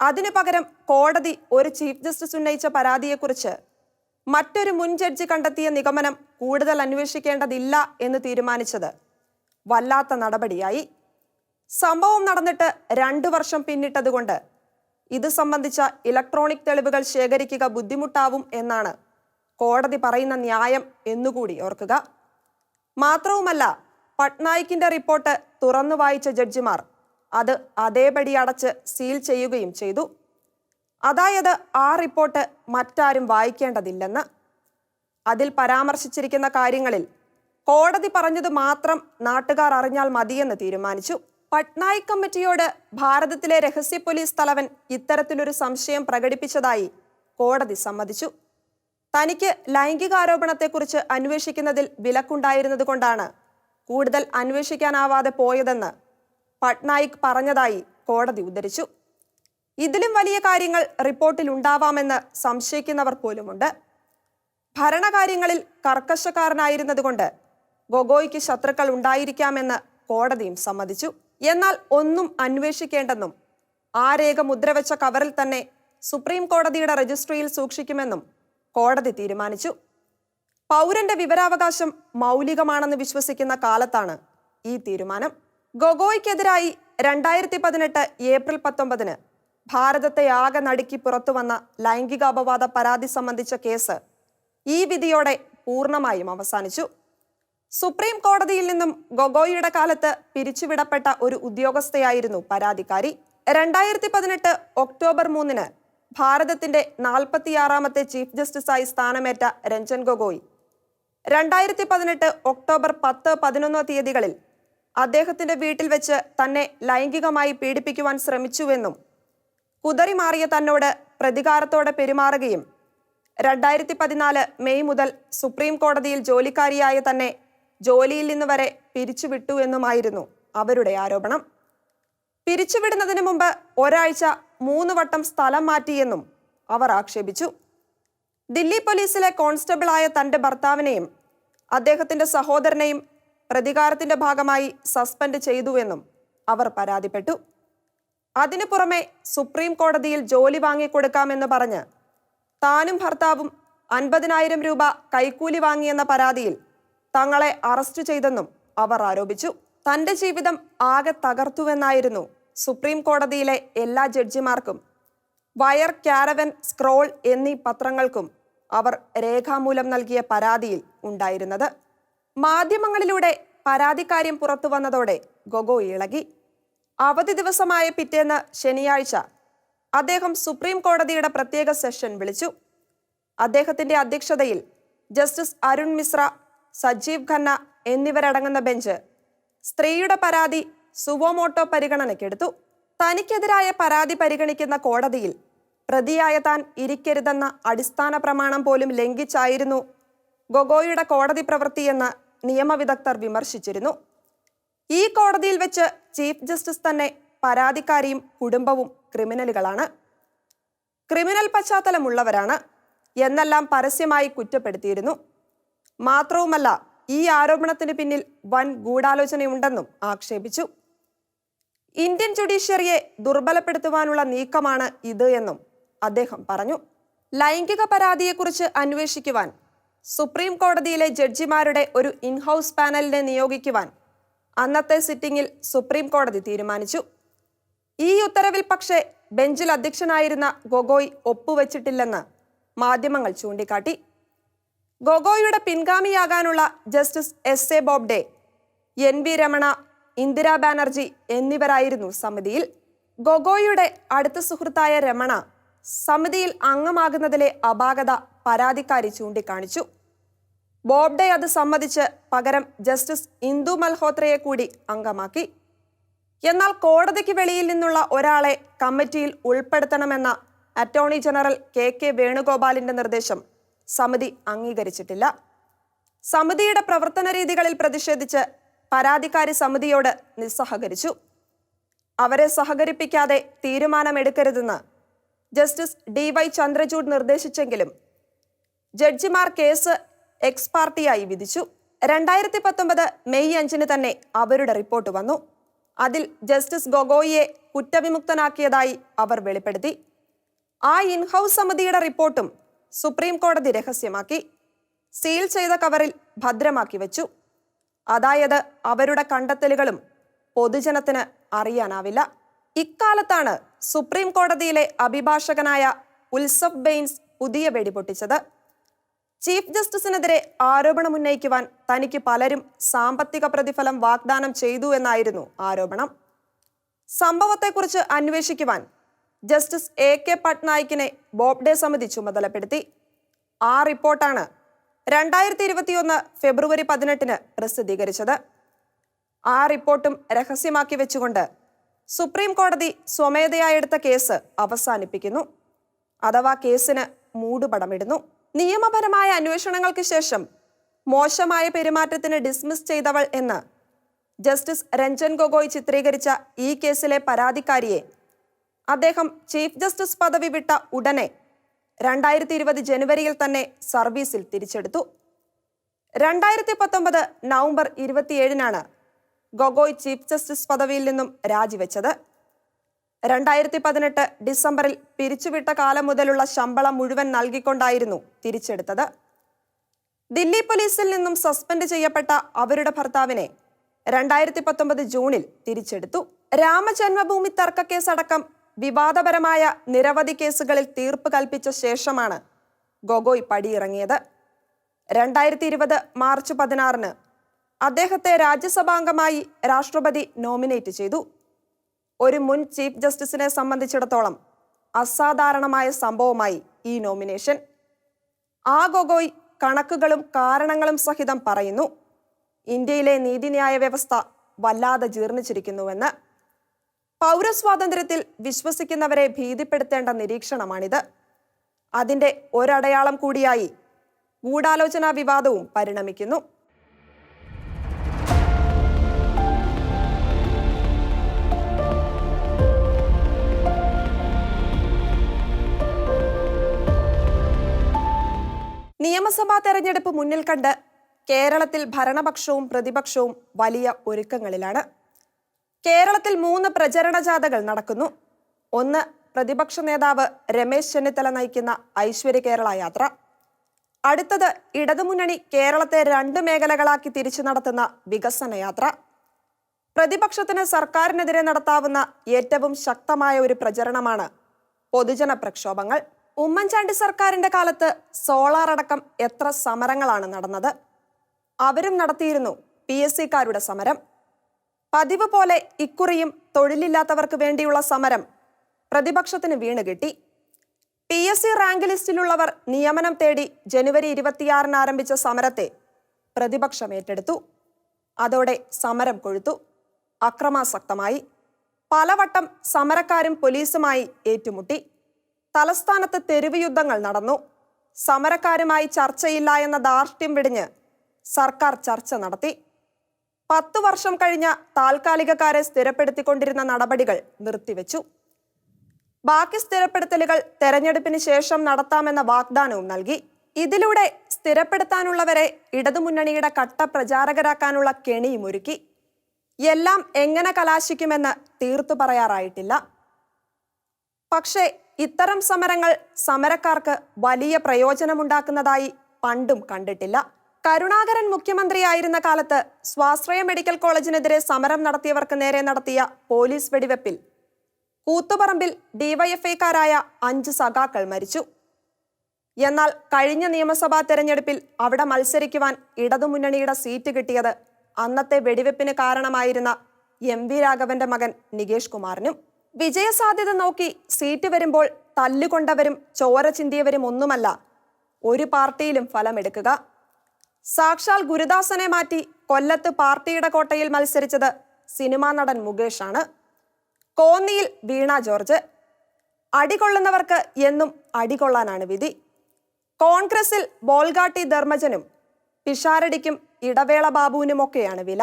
അതിനു പകരം കോടതി ഒരു ചീഫ് ജസ്റ്റിസ് ഉന്നയിച്ച പരാതിയെക്കുറിച്ച് മറ്റൊരു മുൻ ജഡ്ജി കണ്ടെത്തിയ നിഗമനം കൂടുതൽ അന്വേഷിക്കേണ്ടതില്ല എന്ന് തീരുമാനിച്ചത് വല്ലാത്ത നടപടിയായി. സംഭവം നടന്നിട്ട് 2 വർഷം പിന്നിട്ടതുകൊണ്ട് ഇത് സംബന്ധിച്ച ഇലക്ട്രോണിക് തെളിവുകൾ ശേഖരിക്കുക ബുദ്ധിമുട്ടാവും എന്നാണ് കോടതി പറയുന്ന ന്യായം എന്നുകൂടി ഓർക്കുക. മാത്രവുമല്ല, പട്നായിക്കിന്റെ റിപ്പോർട്ട് തുറന്നു വായിച്ച ജഡ്ജിമാർ അത് അതേപടി അടച്ച് സീൽ ചെയ്യുകയും ചെയ്തു. അതായത് ആ റിപ്പോർട്ട് മറ്റാരും വായിക്കേണ്ടതില്ലെന്ന്. അതിൽ പരാമർശിച്ചിരിക്കുന്ന കാര്യങ്ങളിൽ കോടതി പറഞ്ഞത് മാത്രം നാട്ടുകാർ അറിഞ്ഞാൽ മതിയെന്ന് തീരുമാനിച്ചു. പട്നായിക് കമ്മിറ്റിയോട് ഭാരതത്തിലെ രഹസ്യ പോലീസ് തലവൻ ഇത്തരത്തിലൊരു സംശയം പ്രകടിപ്പിച്ചതായി കോടതി സമ്മതിച്ചു. തനിക്ക് ലൈംഗികാരോപണത്തെക്കുറിച്ച് അന്വേഷിക്കുന്നതിൽ വിലക്കുണ്ടായിരുന്നത് കൊണ്ടാണ് കൂടുതൽ അന്വേഷിക്കാനാവാതെ പോയതെന്ന് പട്നായിക് പറഞ്ഞതായി കോടതി ഉദ്ധരിച്ചു. ഇതിലും വലിയ കാര്യങ്ങൾ റിപ്പോർട്ടിൽ ഉണ്ടാവാമെന്ന് സംശയിക്കുന്നവർ പോലുമുണ്ട്. ഭരണകാര്യങ്ങളിൽ കർക്കശക്കാരനായിരുന്നതുകൊണ്ട് ഗൊഗോയ്ക്ക് ശത്രുക്കൾ ഉണ്ടായിരിക്കാമെന്ന് കോടതിയും സമ്മതിച്ചു. എന്നാൽ ഒന്നും അന്വേഷിക്കേണ്ടെന്നും ആ രേഖ മുദ്രവെച്ച കവറിൽ തന്നെ സുപ്രീം കോടതിയുടെ രജിസ്ട്രിയിൽ സൂക്ഷിക്കുമെന്നും കോടതി തീരുമാനിച്ചു. പൗരന്റെ വിവരാവകാശം മൗലികമാണെന്ന് വിശ്വസിക്കുന്ന കാലത്താണ് ഈ തീരുമാനം. ഗൊഗോയ്ക്കെതിരായി 2018 ഏപ്രിൽ 19-ന് ഭാരതത്തെ ആകെ നടുക്കി പുറത്തുവന്ന ലൈംഗിക അപവാദ പരാതി സംബന്ധിച്ച കേസ് ഈ വിധിയോടെ പൂർണ്ണമായും അവസാനിച്ചു. സുപ്രീം കോടതിയിൽ നിന്നും ഗൊഗോയിയുടെ കാലത്ത് പിരിച്ചുവിടപ്പെട്ട ഒരു ഉദ്യോഗസ്ഥയായിരുന്നു പരാതിക്കാരി. 2018 ഒക്ടോബർ 3-ന് ഭാരതത്തിന്റെ 46-ാമത്തെ ചീഫ് ജസ്റ്റിസായി സ്ഥാനമേറ്റ രഞ്ജൻ ഗൊഗോയ് 2018 ഒക്ടോബർ 10, 11 തീയതികളിൽ അദ്ദേഹത്തിന്റെ വീട്ടിൽ വെച്ച് തന്നെ ലൈംഗികമായി പീഡിപ്പിക്കുവാൻ ശ്രമിച്ചുവെന്നും കുതറിമാറിയ തന്നോട് പ്രതികാരത്തോടെ പെരുമാറുകയും 2014 മെയ് മുതൽ സുപ്രീം കോടതിയിൽ ജോലിക്കാരിയായ തന്നെ ജോലിയിൽ നിന്ന് വരെ പിരിച്ചുവിട്ടു എന്നുമായിരുന്നു അവരുടെ ആരോപണം. പിരിച്ചുവിടുന്നതിന് മുമ്പ് ഒരാഴ്ച 3 വട്ടം സ്ഥലം മാറ്റിയെന്നും അവർ ആക്ഷേപിച്ചു. ദില്ലി പോലീസിലെ കോൺസ്റ്റബിളായ തന്റെ ഭർത്താവിനെയും അദ്ദേഹത്തിന്റെ സഹോദരനെയും പ്രതികാരത്തിന്റെ ഭാഗമായി സസ്പെൻഡ് ചെയ്തുവെന്നും അവർ പരാതിപ്പെട്ടു. അതിനു പുറമെ സുപ്രീം കോടതിയിൽ ജോലി വാങ്ങിക്കൊടുക്കാമെന്ന് പറഞ്ഞ് താനും ഭർത്താവും 50,000 രൂപ കൈക്കൂലി വാങ്ങിയെന്ന പരാതിയിൽ തങ്ങളെ അറസ്റ്റ് ചെയ്തെന്നും അവർ ആരോപിച്ചു. തന്റെ ജീവിതം ആകെ തകർത്തുവെന്നായിരുന്നു സുപ്രീം കോടതിയിലെ എല്ലാ ജഡ്ജിമാർക്കും വയർ, കാരവൻ, സ്ക്രോൾ എന്നീ പത്രങ്ങൾക്കും അവർ രേഖാമൂലം നൽകിയ പരാതിയിൽ ഉണ്ടായിരുന്നത്. മാധ്യമങ്ങളിലൂടെ പരാതിക്കാര്യം പുറത്തു വന്നതോടെ ഗൊഗോയ് ഇളകി. അവധി ദിവസമായ പിറ്റേന്ന് ശനിയാഴ്ച അദ്ദേഹം സുപ്രീം കോടതിയുടെ പ്രത്യേക സെഷൻ വിളിച്ചു. അദ്ദേഹത്തിന്റെ അധ്യക്ഷതയിൽ ജസ്റ്റിസ് അരുൺ മിശ്ര, സജീവ് ഖന്ന എന്നിവരടങ്ങുന്ന ബെഞ്ച് സ്ത്രീയുടെ പരാതി സുവോമോട്ടോ പരിഗണനയ്ക്കെടുത്തു. തനിക്കെതിരായ പരാതി പരിഗണിക്കുന്ന കോടതിയിൽ പ്രതിയായ താൻ ഇരിക്കരുതെന്ന അടിസ്ഥാന പ്രമാണം പോലും ലംഘിച്ചായിരുന്നു ഗൊഗോയിയുടെ കോടതി പ്രവൃത്തിയെന്ന് നിയമവിദഗ്ധർ വിമർശിച്ചിരുന്നു. ഈ കോടതിയിൽ വെച്ച് ചീഫ് ജസ്റ്റിസ് തന്നെ പരാതിക്കാരിയും കുടുംബവും ക്രിമിനലുകളാണ്, ക്രിമിനൽ പശ്ചാത്തലമുള്ളവരാണ് എന്നെല്ലാം പരസ്യമായി കുറ്റപ്പെടുത്തിയിരുന്നു. മാത്രവുമല്ല, ഈ ആരോപണത്തിന് പിന്നിൽ വൻ ഗൂഢാലോചനയുണ്ടെന്നും ആക്ഷേപിച്ചു. ഇന്ത്യൻ ജുഡീഷ്യറിയെ ദുർബലപ്പെടുത്തുവാനുള്ള നീക്കമാണ് ഇത് എന്നും അദ്ദേഹം പറഞ്ഞു. ലൈംഗിക പരാതിയെക്കുറിച്ച് അന്വേഷിക്കുവാൻ സുപ്രീം കോടതിയിലെ ജഡ്ജിമാരുടെ ഒരു ഇൻഹൗസ് പാനലിനെ നിയോഗിക്കുവാൻ അന്നത്തെ സിറ്റിംഗിൽ സുപ്രീം കോടതി തീരുമാനിച്ചു. ഈ ഉത്തരവിൽ പക്ഷേ ബെഞ്ചിൽ അധ്യക്ഷനായിരുന്ന ഗൊഗോയ് ഒപ്പുവെച്ചിട്ടില്ലെന്ന് മാധ്യമങ്ങൾ ചൂണ്ടിക്കാട്ടി. ഗൊഗോയിയുടെ പിൻഗാമിയാകാനുള്ള justice S A Bobde, N V Ramana, Indira Banerjee എന്നിവരായിരുന്നു സമിതിയിൽ. ഗൊഗോയിയുടെ അടുത്ത സുഹൃത്തായ രമണ സമിതിയിൽ അംഗമാകുന്നതിലെ അപാകത പരാതിക്കാരി ചൂണ്ടിക്കാണിച്ചു. ബോബ്ഡെ അത് സമ്മതിച്ച് പകരം ജസ്റ്റിസ് ഇന്ദു മൽഹോത്രയെ കൂടി അംഗമാക്കി. എന്നാൽ കോടതിക്ക് വെളിയിൽ നിന്നുള്ള ഒരാളെ കമ്മിറ്റിയിൽ ഉൾപ്പെടുത്തണമെന്ന അറ്റോർണി ജനറൽ കെ വേണുഗോപാലിന്റെ നിർദ്ദേശം സമിതി അംഗീകരിച്ചിട്ടില്ല. സമിതിയുടെ പ്രവർത്തന രീതികളിൽ പ്രതിഷേധിച്ച് പരാതിക്കാരി സമിതിയോട് നിസ്സഹകരിച്ചു. അവരെ സഹകരിപ്പിക്കാതെ തീരുമാനമെടുക്കരുതെന്ന് ജസ്റ്റിസ് DY ചന്ദ്രചൂഡ് നിർദ്ദേശിച്ചെങ്കിലും ജഡ്ജിമാർ കേസ് എക്സ് പാർട്ടിയായി വിധിച്ചു. 2019 മെയ് 5 തന്നെ അവരുടെ റിപ്പോർട്ട് വന്നു. അതിൽ ജസ്റ്റിസ് ഗൊഗോയിയെ കുറ്റവിമുക്തനാക്കിയതായി അവർ വെളിപ്പെടുത്തി. ആ ഇൻഹൗസ് സമിതിയുടെ റിപ്പോർട്ടും സുപ്രീം കോടതി രഹസ്യമാക്കി, സീൽ ചെയ്ത കവറിൽ ഭദ്രമാക്കി വെച്ചു. അതായത് അവരുടെ കണ്ടെത്തലുകളും പൊതുജനത്തിന് അറിയാനാവില്ല. ഇക്കാലത്താണ് സുപ്രീം കോടതിയിലെ അഭിഭാഷകനായ ഉത്സഫ് ബെയിൻസ് പുതിയ വെടിപൊട്ടിച്ചത്. ചീഫ് ജസ്റ്റിസിനെതിരെ ആരോപണമുന്നയിക്കുവാൻ തനിക്ക് പലരും സാമ്പത്തിക പ്രതിഫലം വാഗ്ദാനം ചെയ്തു എന്നായിരുന്നു ആരോപണം. സംഭവത്തെക്കുറിച്ച് അന്വേഷിക്കുവാൻ ജസ്റ്റിസ് AK പട്നായിക്കിനെ ബോബ്ഡെ സമിതി ചുമതലപ്പെടുത്തി. ആ റിപ്പോർട്ടാണ് 2021 ഫെബ്രുവരി 18 പ്രസിദ്ധീകരിച്ചത്. ആ റിപ്പോർട്ടും രഹസ്യമാക്കി വെച്ചുകൊണ്ട് സുപ്രീം കോടതി സ്വമേധയായെടുത്ത കേസ് അവസാനിപ്പിക്കുന്നു, അഥവാ കേസിന് മൂടുപടമിടുന്നു. നിയമപരമായ അന്വേഷണങ്ങൾക്ക് ശേഷം മോശമായ പെരുമാറ്റത്തിന് ഡിസ്മിസ് ചെയ്തവൾ എന്ന് ജസ്റ്റിസ് രഞ്ജൻ ഗൊഗോയ് ചിത്രീകരിച്ച ഈ കേസിലെ പരാതിക്കാരിയെ അദ്ദേഹം ചീഫ് ജസ്റ്റിസ് പദവി വിട്ട ഉടനെ 2020 ജനുവരിയിൽ തന്നെ സർവീസിൽ തിരിച്ചെടുത്തു. 2019 നവംബർ 27 ഗൊഗോയ് ചീഫ് ജസ്റ്റിസ് പദവിയിൽ നിന്നും രാജിവെച്ചത്. 2018 ഡിസംബറിൽ പിരിച്ചുവിട്ട കാലം മുതലുള്ള ശമ്പളം മുഴുവൻ നൽകിക്കൊണ്ടായിരുന്നു തിരിച്ചെടുത്തത്. ദില്ലി പോലീസിൽ നിന്നും സസ്പെൻഡ് ചെയ്യപ്പെട്ട അവരുടെ ഭർത്താവിനെ 2019 ജൂണിൽ തിരിച്ചെടുത്തു. രാമജന്മഭൂമി തർക്കക്കേസ് അടക്കം വിവാദപരമായ നിരവധി കേസുകളിൽ തീർപ്പ് കൽപ്പിച്ച ശേഷമാണ് ഗൊഗോയ് പടിയിറങ്ങിയത്. 2020 മാർച്ച് 16 അദ്ദേഹത്തെ രാജ്യസഭാംഗമായി രാഷ്ട്രപതി നോമിനേറ്റ് ചെയ്തു. ഒരു മുൻ ചീഫ് ജസ്റ്റിസിനെ സംബന്ധിച്ചിടത്തോളം അസാധാരണമായ സംഭവമായി ഈ നോമിനേഷൻ. ആ ഗൊഗോയ് കണക്കുകളും കാരണങ്ങളും സഹിതം പറയുന്നു, ഇന്ത്യയിലെ നീതിന്യായ വ്യവസ്ഥ വല്ലാതെ ജീർണിച്ചിരിക്കുന്നുവെന്ന്. പൗരസ്വാതന്ത്ര്യത്തിൽ വിശ്വസിക്കുന്നവരെ ഭീതിപ്പെടുത്തേണ്ട നിരീക്ഷണമാണിത്. അതിൻ്റെ ഒരടയാളം കൂടിയായി ഗൂഢാലോചനാ വിവാദവും പരിണമിക്കുന്നു. നിയമസഭാ തെരഞ്ഞെടുപ്പ് മുന്നിൽ കണ്ട് കേരളത്തിൽ ഭരണപക്ഷവും പ്രതിപക്ഷവും വലിയ ഒരുക്കങ്ങളിലാണ്. കേരളത്തിൽ 3 പ്രചരണ ജാഥകൾ നടക്കുന്നു. ഒന്ന്, പ്രതിപക്ഷ നേതാവ് രമേശ് ചെന്നിത്തല നയിക്കുന്ന ഐശ്വര്യ കേരള യാത്ര. അടുത്തത്, ഇടതുമുന്നണി കേരളത്തെ 2 മേഖലകളാക്കി തിരിച്ചു നടത്തുന്ന വികസന യാത്ര. പ്രതിപക്ഷത്തിന് സർക്കാരിനെതിരെ നടത്താവുന്ന ഏറ്റവും ശക്തമായ ഒരു പ്രചരണമാണ് പൊതുജന പ്രക്ഷോഭങ്ങൾ. ഉമ്മൻചാണ്ടി സർക്കാരിന്റെ കാലത്ത് സോളാർ അടക്കം എത്ര സമരങ്ങളാണ് നടന്നത്. അവരും നടത്തിയിരുന്നു PSCക്കാരുടെ സമരം. പതിവ് പോലെ ഇക്കുറിയും തൊഴിലില്ലാത്തവർക്ക് വേണ്ടിയുള്ള സമരം പ്രതിപക്ഷത്തിന് വീണുകിട്ടി. PSC റാങ്ക് ലിസ്റ്റിലുള്ളവർ നിയമനം തേടി ജനുവരി 26 ആരംഭിച്ച സമരത്തെ പ്രതിപക്ഷം ഏറ്റെടുത്തു. അതോടെ സമരം കൊഴുത്തു, അക്രമാസക്തമായി. പലവട്ടം സമരക്കാരും പോലീസുമായി ഏറ്റുമുട്ടി. തലസ്ഥാനത്ത് തെരുവ് യുദ്ധങ്ങൾ നടന്നു. സമരക്കാരുമായി ചർച്ചയില്ല എന്ന ധാർഷ്ട്യം വെടിഞ്ഞ് സർക്കാർ ചർച്ച നടത്തി. 10 വർഷം കഴിഞ്ഞ താൽക്കാലികക്കാരെ സ്ഥിരപ്പെടുത്തിക്കൊണ്ടിരുന്ന നടപടികൾ നിർത്തിവെച്ചു. ബാക്കി സ്ഥിരപ്പെടുത്തലുകൾ തെരഞ്ഞെടുപ്പിന് ശേഷം നടത്താമെന്ന വാഗ്ദാനവും നൽകി. ഇതിലൂടെ സ്ഥിരപ്പെടുത്താനുള്ളവരെ ഇടതുമുന്നണിയുടെ കട്ട പ്രചാരകരാക്കാനുള്ള കെണിയുമൊരുക്കി. എല്ലാം എങ്ങനെ കലാശിക്കുമെന്ന് തീർത്തു പറയാറായിട്ടില്ല. പക്ഷേ ഇത്തരം സമരങ്ങൾ സമരക്കാർക്ക് വലിയ പ്രയോജനമുണ്ടാക്കുന്നതായി പണ്ടും കണ്ടിട്ടില്ല. കരുണാകരൻ മുഖ്യമന്ത്രിയായിരുന്ന കാലത്ത് സ്വാശ്രയ മെഡിക്കൽ കോളേജിനെതിരെ സമരം നടത്തിയവർക്ക് നേരെ നടത്തിയ പോലീസ് വെടിവെപ്പിൽ കൂത്തുപറമ്പിൽ ഡിവൈഎഫ്ഐക്കാരായ 5 സഖാക്കൾ മരിച്ചു. എന്നാൽ കഴിഞ്ഞ നിയമസഭാ തെരഞ്ഞെടുപ്പിൽ അവിടെ മത്സരിക്കുവാൻ ഇടതുമുന്നണിയുടെ സീറ്റ് കിട്ടിയത് അന്നത്തെ വെടിവെപ്പിന് കാരണമായിരുന്ന MV രാഘവന്റെ മകൻ നികേഷ് കുമാറിനും. വിജയസാധ്യത നോക്കി സീറ്റ് വരുമ്പോൾ തല്ലുകൊണ്ടവരും ചോര ചിന്തിയവരും ഒന്നുമല്ല ഒരു പാർട്ടിയിലും ഫലമെടുക്കുക. സാക്ഷാൽ ഗുരുദാസനെ മാറ്റി കൊല്ലത്ത് പാർട്ടിയുടെ കോട്ടയിൽ മത്സരിച്ചത് സിനിമാ നടൻ മുകേഷാണ്. കോന്നിയിൽ വീണ ജോർജ്. അടികൊള്ളുന്നവർക്ക് എന്നും അടികൊള്ളാനാണ് വിധി. കോൺഗ്രസിൽ ബോൾഗാട്ടി ധർമ്മജനും പിഷാരടിക്കും ഇടവേള ബാബുവിനുമൊക്കെയാണ് വില.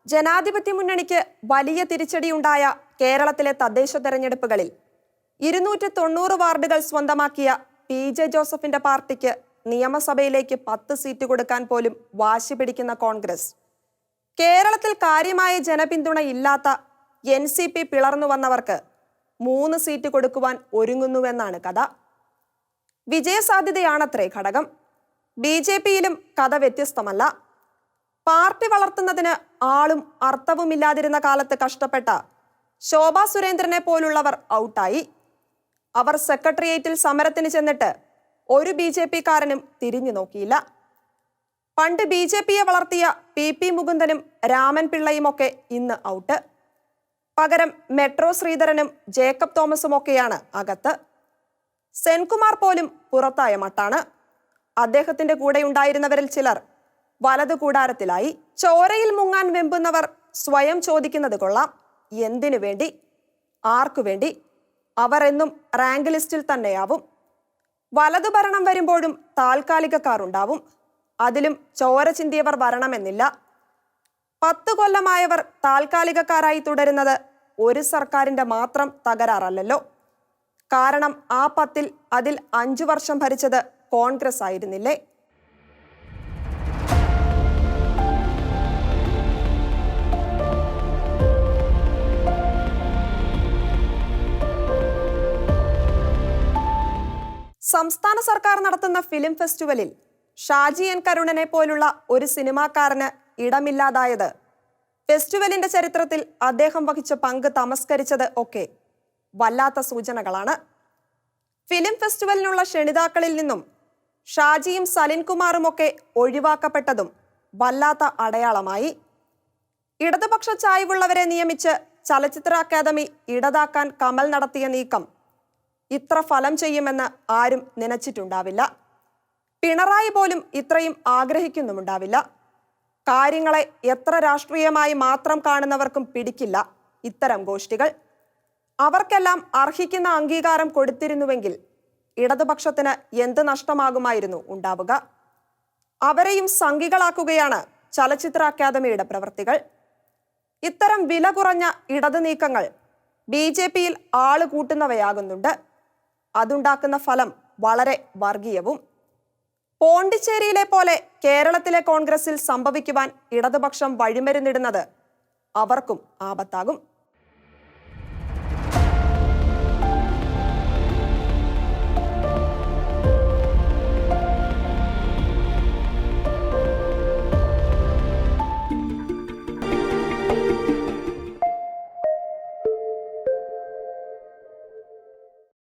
ജനാധിപത്യ മുന്നണിക്ക് വലിയ തിരിച്ചടിയുണ്ടായ കേരളത്തിലെ തദ്ദേശ തെരഞ്ഞെടുപ്പുകളിൽ 290 വാർഡുകൾ സ്വന്തമാക്കിയ PJ ജോസഫിന്റെ പാർട്ടിക്ക് നിയമസഭയിലേക്ക് 10 സീറ്റ് കൊടുക്കാൻ പോലും വാശി പിടിക്കുന്ന കോൺഗ്രസ് കേരളത്തിൽ കാര്യമായ ജനപിന്തുണ ഇല്ലാത്ത NCP പിളർന്നു വന്നവർക്ക് 3 സീറ്റ് കൊടുക്കുവാൻ ഒരുങ്ങുന്നുവെന്നാണ് കഥ. വിജയസാധ്യതയാണത്രേ ഘടകം. BJPയിലും കഥ വ്യത്യസ്തമല്ല. പാർട്ടി വളർത്തുന്നതിന് ആളും അർത്ഥവുമില്ലാതിരുന്ന കാലത്ത് കഷ്ടപ്പെട്ട ശോഭാ സുരേന്ദ്രനെ പോലുള്ളവർ ഔട്ടായി. അവർ സെക്രട്ടേറിയറ്റിൽ സമരത്തിന് ചെന്നിട്ട് ഒരു BJPക്കാരനും തിരിഞ്ഞു നോക്കിയില്ല. പണ്ട് BJPയെ വളർത്തിയ PP മുകുന്ദനും രാമൻ പിള്ളയുമൊക്കെ ഇന്ന് ഔട്ട്. പകരം മെട്രോ ശ്രീധരനും ജേക്കബ് തോമസുമൊക്കെയാണ് അകത്ത്. സെൻകുമാർ പോലും പുറത്തായ മട്ടാണ്. അദ്ദേഹത്തിന്റെ കൂടെ ഉണ്ടായിരുന്നവരിൽ ചിലർ വലതു കൂടാരത്തിലായി. ചോരയിൽ മുങ്ങാൻ വെമ്പുന്നവർ സ്വയം ചോദിക്കുന്നത് കൊള്ളാം, എന്തിനു വേണ്ടി, ആർക്കു വേണ്ടി? അവർ എന്നും റാങ്ക് ലിസ്റ്റിൽ തന്നെയാവും. വലതു ഭരണം വരുമ്പോഴും താൽക്കാലികക്കാർ ഉണ്ടാവും. അതിലും ചോര ചിന്തിയവർ വരണമെന്നില്ല. 10 കൊല്ലമായവർ താൽക്കാലികക്കാരായി തുടരുന്നത് ഒരു സർക്കാരിന്റെ മാത്രം തകരാറല്ലല്ലോ. കാരണം ആ 10ൽ അതിൽ 5 വർഷം ഭരിച്ചത് കോൺഗ്രസ് ആയിരുന്നില്ലേ? സംസ്ഥാന സർക്കാർ നടത്തുന്ന ഫിലിം ഫെസ്റ്റിവലിൽ ഷാജി N കരുണനെ പോലുള്ള ഒരു സിനിമാക്കാരന് ഇടമില്ലാതായത് ഫെസ്റ്റിവലിന്റെ ചരിത്രത്തിൽ അദ്ദേഹം വഹിച്ച പങ്ക് തമസ്കരിച്ചത് ഒക്കെ വല്ലാത്ത സൂചനകളാണ്. ഫിലിം ഫെസ്റ്റിവലിനുള്ള ക്ഷണിതാക്കളിൽ നിന്നും ഷാജിയും സലിൻകുമാറുമൊക്കെ ഒഴിവാക്കപ്പെട്ടതും വല്ലാത്ത അടയാളമായി. ഇടതുപക്ഷ ചായ്വുള്ളവരെ നിയമിച്ച് ചലച്ചിത്ര അക്കാദമി ഇടതാക്കാൻ കമൽ നടത്തിയ നീക്കം ഇത്ര ഫലം ചെയ്യുമെന്ന് ആരും നനച്ചിട്ടുണ്ടാവില്ല. പിണറായി പോലും ഇത്രയും ആഗ്രഹിക്കുന്നുമുണ്ടാവില്ല. കാര്യങ്ങളെ എത്ര രാഷ്ട്രീയമായി മാത്രം കാണുന്നവർക്കും പിടിക്കില്ല ഇത്തരം ഗോഷ്ഠികൾ. അവർക്കെല്ലാം അർഹിക്കുന്ന അംഗീകാരം കൊടുത്തിരുന്നുവെങ്കിൽ ഇടതുപക്ഷത്തിന് എന്ത് നഷ്ടമാകുമായിരുന്നു ഉണ്ടാവുക? അവരെയും സംഘികളാക്കുകയാണ് ചലച്ചിത്ര അക്കാദമിയുടെ പ്രവൃത്തികൾ. ഇത്തരം വില കുറഞ്ഞ ഇടതു നീക്കങ്ങൾ BJPയിൽ ആള് കൂട്ടുന്നവയാകുന്നുണ്ട്. അതുണ്ടാക്കുന്ന ഫലം വളരെ വർഗീയവും. പോണ്ടിച്ചേരിയിലെ പോലെ കേരളത്തിലെ കോൺഗ്രസിൽ സംഭവിക്കുവാൻ ഇടതുപക്ഷം വഴിമരുന്നിടുന്നത് അവർക്കും ആപത്താകും.